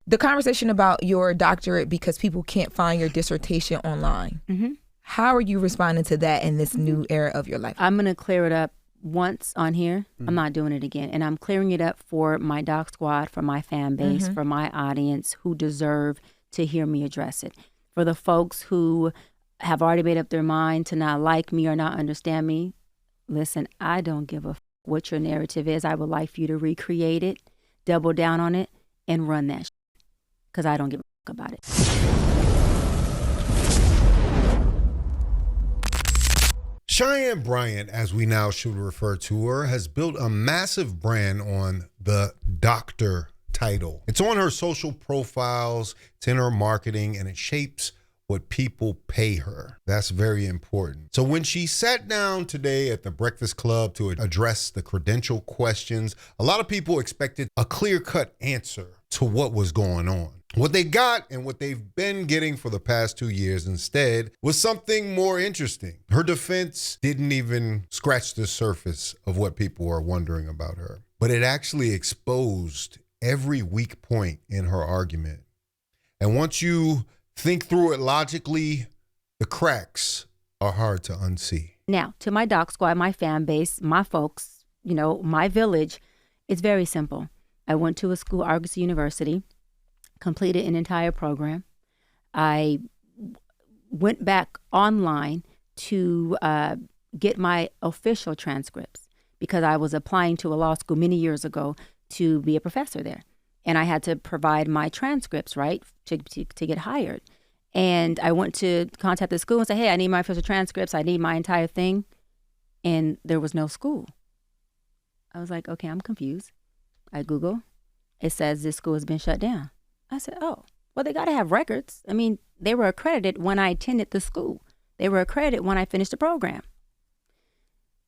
The conversation about your doctorate because people can't find your dissertation online. Mm-hmm. How are you responding to that in this new era of your life? I'm going to clear it up once on here. I'm not doing it again. And I'm clearing it up for my doc squad, for my fan base, for my audience who deserve to hear me address it. For the folks who have already made up their mind to not like me or not understand me, listen, I don't give a what your narrative is. I would like for you to recreate it, double down on it, and run that because I don't give a about it. Cheyenne Bryant, as we now should refer to her, has built a massive brand on the doctor title. It's on her social profiles, it's in her marketing, and it shapes what people pay her. That's very important. So when she sat down today at the Breakfast Club to address the credential questions, a lot of people expected a clear-cut answer to what was going on. What they got and what they've been getting for the past 2 years instead was something more interesting. Her defense didn't even scratch the surface of what people are wondering about her, but it actually exposed every weak point in her argument. And once you think through it logically, the cracks are hard to unsee. Now, to my doc squad, my fan base, my folks, my village, it's very simple. I went to a school, Argosy University, completed an entire program. I went back online to get my official transcripts because I was applying to a law school many years ago to be a professor there. And I had to provide my transcripts, right, to get hired. And I went to contact the school and say, hey, I need my official transcripts. I need my entire thing. And there was no school. I was like, okay, I'm confused. I Google. It says this school has been shut down. I said, oh, well, they got to have records. I mean, they were accredited when I attended the school. They were accredited when I finished the program.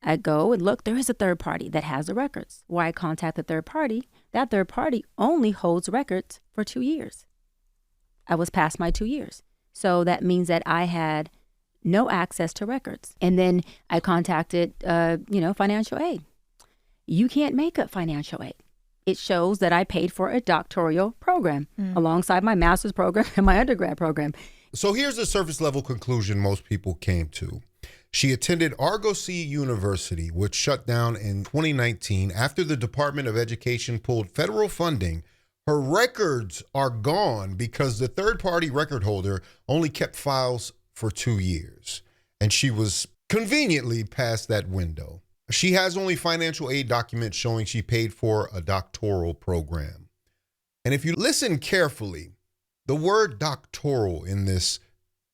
I go and look, there is a third party that has the records. Why I contact the third party, that third party only holds records for 2 years. I was past my 2 years. So that means that I had no access to records. And then I contacted, financial aid. You can't make up financial aid. It shows that I paid for a doctoral program alongside my master's program and my undergrad program. So here's the surface level conclusion most people came to. She attended Argosy University, which shut down in 2019 after the Department of Education pulled federal funding. Her records are gone because the third-party record holder only kept files for 2 years, and she was conveniently past that window. She has only financial aid documents showing she paid for a doctoral program. And if you listen carefully, the word doctoral in this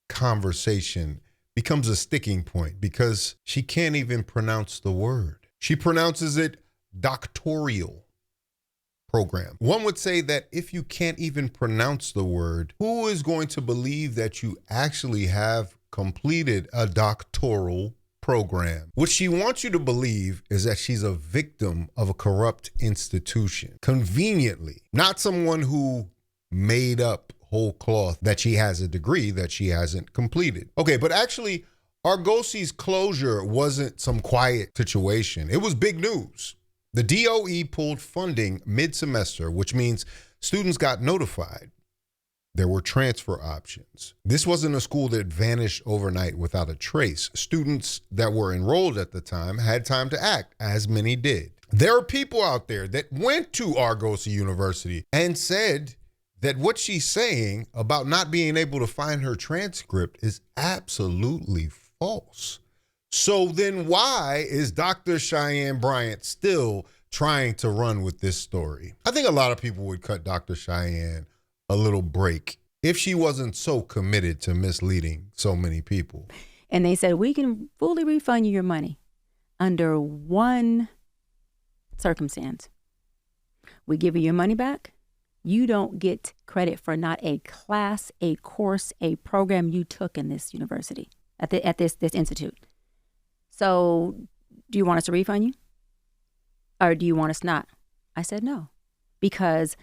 conversation becomes a sticking point because she can't even pronounce the word. She pronounces it doctoral program. One would say that if you can't even pronounce the word, who is going to believe that you actually have completed a doctoral program? What she wants you to believe is that she's a victim of a corrupt institution. Conveniently, not someone who made up whole cloth that she has a degree that she hasn't completed. Okay, but actually, Argosy's closure wasn't some quiet situation. It was big news. The DOE pulled funding mid-semester, which means students got notified. There were transfer options. This wasn't a school that vanished overnight without a trace. Students that were enrolled at the time had time to act, as many did. There are people out there that went to Argosy University and said that what she's saying about not being able to find her transcript is absolutely false. So then why is Dr. Cheyenne Bryant still trying to run with this story? I think a lot of people would cut Dr. Cheyenne a little break if she wasn't so committed to misleading so many people. And they said, we can fully refund you your money under one circumstance. We give you your money back. You don't get credit for not a class, a course, a program you took in this university, at this institute. So do you want us to refund you? Or do you want us not? I said no, because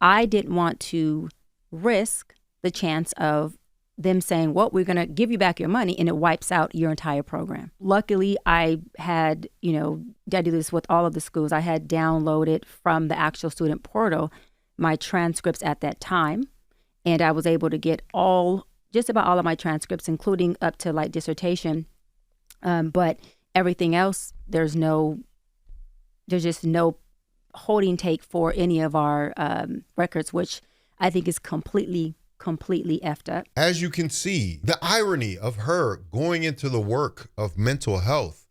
I didn't want to risk the chance of them saying, well, we're going to give you back your money, and it wipes out your entire program. Luckily, I had, I do this with all of the schools. I had downloaded from the actual student portal my transcripts at that time. And I was able to get just about all of my transcripts, including up to like dissertation. But everything else, there's just no holding take for any of our records, which I think is completely effed up. As you can see, the irony of her going into the work of mental health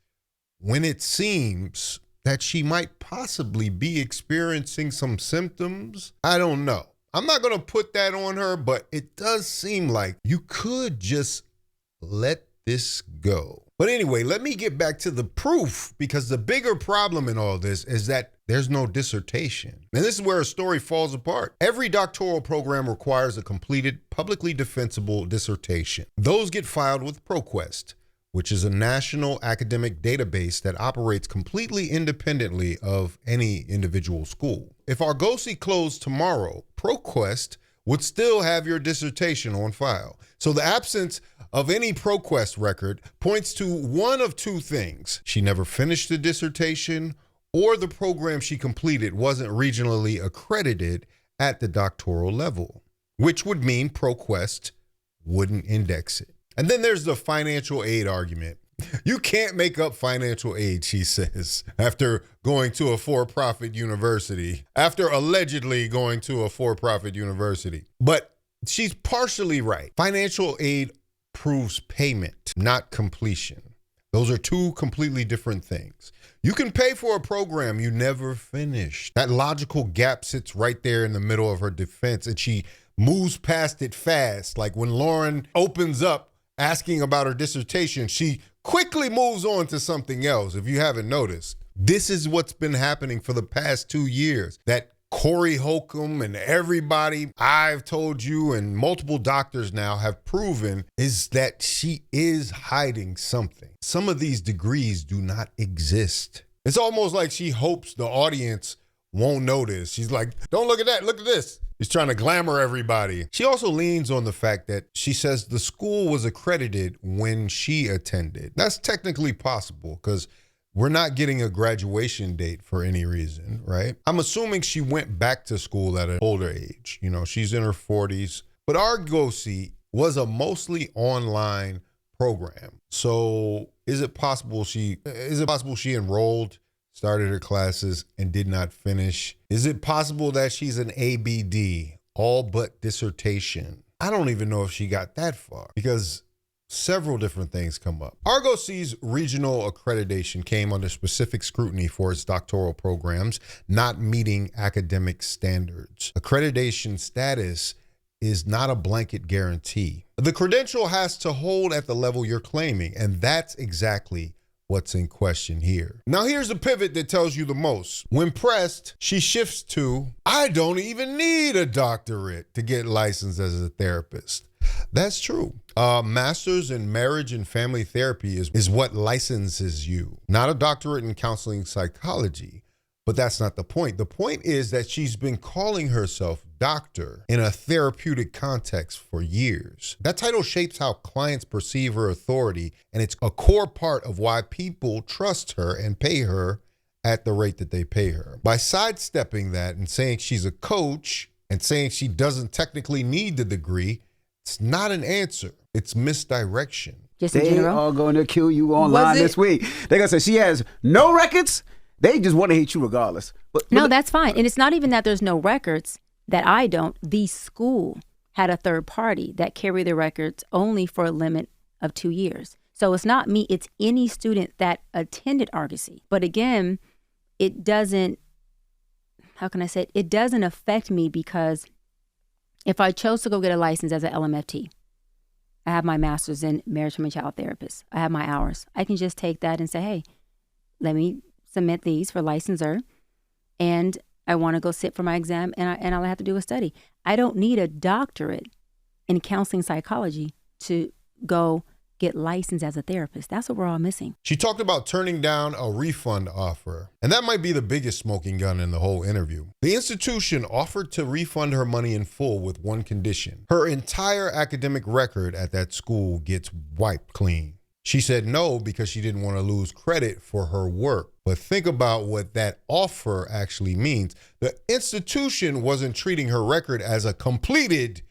when it seems that she might possibly be experiencing some symptoms. I don't know. I'm not going to put that on her, but it does seem like you could just let this go. But anyway, let me get back to the proof, because the bigger problem in all this is that there's no dissertation. And this is where a story falls apart. Every doctoral program requires a completed, publicly defensible dissertation. Those get filed with ProQuest, which is a national academic database that operates completely independently of any individual school. If Argosy closed tomorrow, ProQuest would still have your dissertation on file. So the absence of any ProQuest record points to one of two things. She never finished the dissertation, or the program she completed wasn't regionally accredited at the doctoral level, which would mean ProQuest wouldn't index it. And then there's the financial aid argument. You can't make up financial aid, she says, after going to a for-profit university, after allegedly going to a for-profit university. But she's partially right. Financial aid proves payment, not completion. Those are two completely different things. You can pay for a program you never finished. That logical gap sits right there in the middle of her defense, and she moves past it fast. Like when Lauren opens up asking about her dissertation, she quickly moves on to something else, if you haven't noticed. This is what's been happening for the past 2 years. That Corey Holcomb and everybody I've told you and multiple doctors now have proven is that she is hiding something. Some of these degrees do not exist. It's almost like she hopes the audience won't notice. She's like, don't look at that, look at this. She's trying to glamour everybody. She also leans on the fact that she says the school was accredited when she attended. That's technically possible because we're not getting a graduation date for any reason, right? I'm assuming she went back to school at an older age. You know, she's in her 40s. But Argosy was a mostly online program. So is it possible she enrolled, started her classes, and did not finish? Is it possible that she's an ABD, all but dissertation? I don't even know if she got that far because several different things come up. Argosy's regional accreditation came under specific scrutiny for its doctoral programs not meeting academic standards. Accreditation status is not a blanket guarantee. The credential has to hold at the level you're claiming, and that's exactly what's in question here. Now here's a pivot that tells you the most. When pressed, she shifts to, I don't even need a doctorate to get licensed as a therapist. That's true. Master's in marriage and family therapy is what licenses you, not a doctorate in counseling psychology. But that's not the point. The point is that she's been calling herself doctor in a therapeutic context for years. That title shapes how clients perceive her authority, and it's a core part of why people trust her and pay her at the rate that they pay her. By sidestepping that and saying she's a coach and saying she doesn't technically need the degree, it's not an answer. It's misdirection. Just in They general? are going to kill you online this week. They're going to say she has no records. They just want to hate you regardless. No, that's fine. And it's not even that there's no records that I don't. The school had a third party that carried the records only for a limit of 2 years. So it's not me. It's any student that attended Argosy. But again, it doesn't, how can I say it? It doesn't affect me because if I chose to go get a license as an LMFT, I have my master's in marriage and child therapist. I have my hours. I can just take that and say, hey, let me submit these for licensure, and I want to go sit for my exam, and all I have to do is study. I don't need a doctorate in counseling psychology to go get licensed as a therapist. That's what we're all missing. She talked about turning down a refund offer, and that might be the biggest smoking gun in the whole interview. The institution offered to refund her money in full with one condition. Her entire academic record at that school gets wiped clean. She said no because she didn't want to lose credit for her work. But think about what that offer actually means. The institution wasn't treating her record as a completed,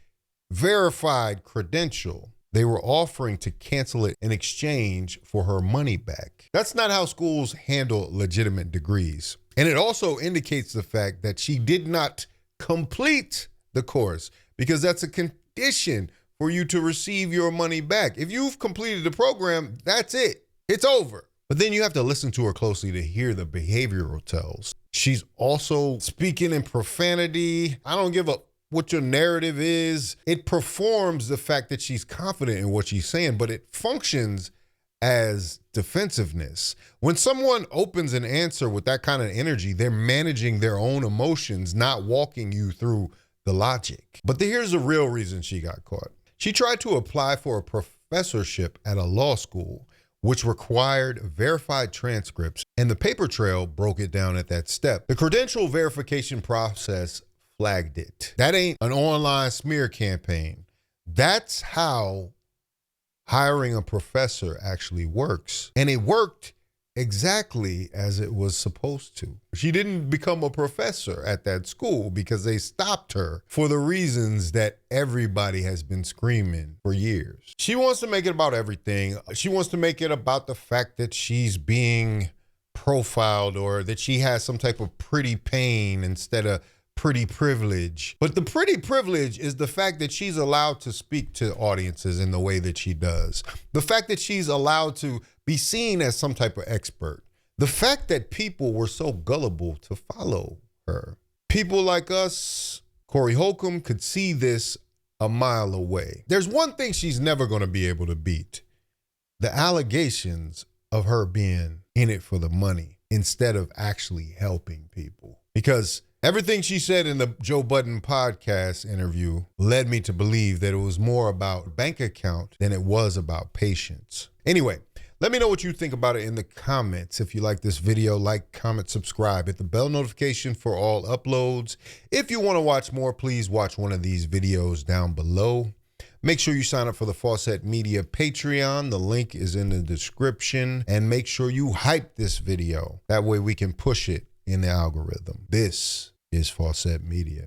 verified credential. They were offering to cancel it in exchange for her money back. That's not how schools handle legitimate degrees. And it also indicates the fact that she did not complete the course, because that's a condition for you to receive your money back. If you've completed the program, that's it. It's over. But then you have to listen to her closely to hear the behavioral tells. She's also speaking in profanity. I don't give a what your narrative is. It performs the fact that she's confident in what she's saying, but it functions as defensiveness. When someone opens an answer with that kind of energy, they're managing their own emotions, not walking you through the logic. But here's the real reason she got caught. She tried to apply for a professorship at a law school, which required verified transcripts, and the paper trail broke it down at that step. The credential verification process flagged it. That ain't an online smear campaign. That's how hiring a professor actually works. And it worked exactly as it was supposed to. She didn't become a professor at that school because they stopped her for the reasons that everybody has been screaming for years. She wants to make it about everything. She wants to make it about the fact that she's being profiled or that she has some type of pretty pain instead of pretty privilege. But the pretty privilege is the fact that she's allowed to speak to audiences in the way that she does. The fact that she's allowed to be seen as some type of expert. The fact that people were so gullible to follow her. People like us, Corey Holcomb, could see this a mile away. There's one thing she's never going to be able to beat: the allegations of her being in it for the money instead of actually helping people. Because everything she said in the Joe Budden podcast interview led me to believe that it was more about bank account than it was about patience. Anyway, let me know what you think about it in the comments. If you like this video, like, comment, subscribe. Hit the bell notification for all uploads. If you want to watch more, please watch one of these videos down below. Make sure you sign up for the Faucette Media Patreon. The link is in the description. And make sure you hype this video. That way we can push it in the algorithm. This is Faucette Media.